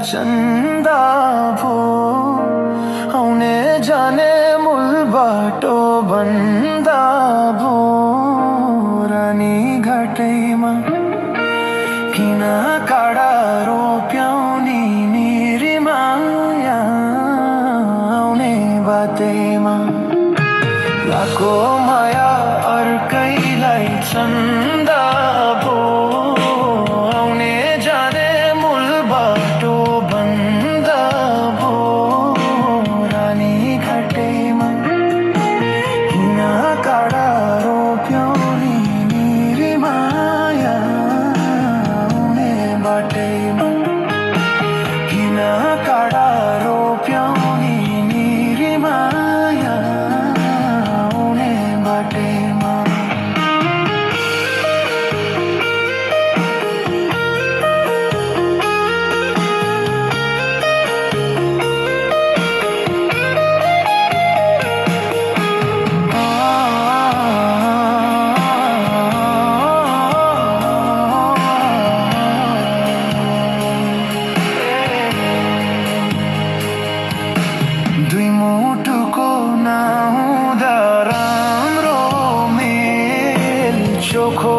चन्दा भो आउने जाने मूल बाटो भन्दा भो रानी घाटैमा किन काँडा रोप्याउनी मेरी माया आउने बाटैमा लाको माया अर्कैलाई चन्दा भो आउने जाने मूल बाटो भन्दा भो रानी घाटैमा किन काँडा रोप्याउनी मेरी माया आउने बाटैमा किन काँडा रोप्याउनी मेरी माया आउने बाटैमा दुई मुटुको नहुँदा राम्रो मेल चोखो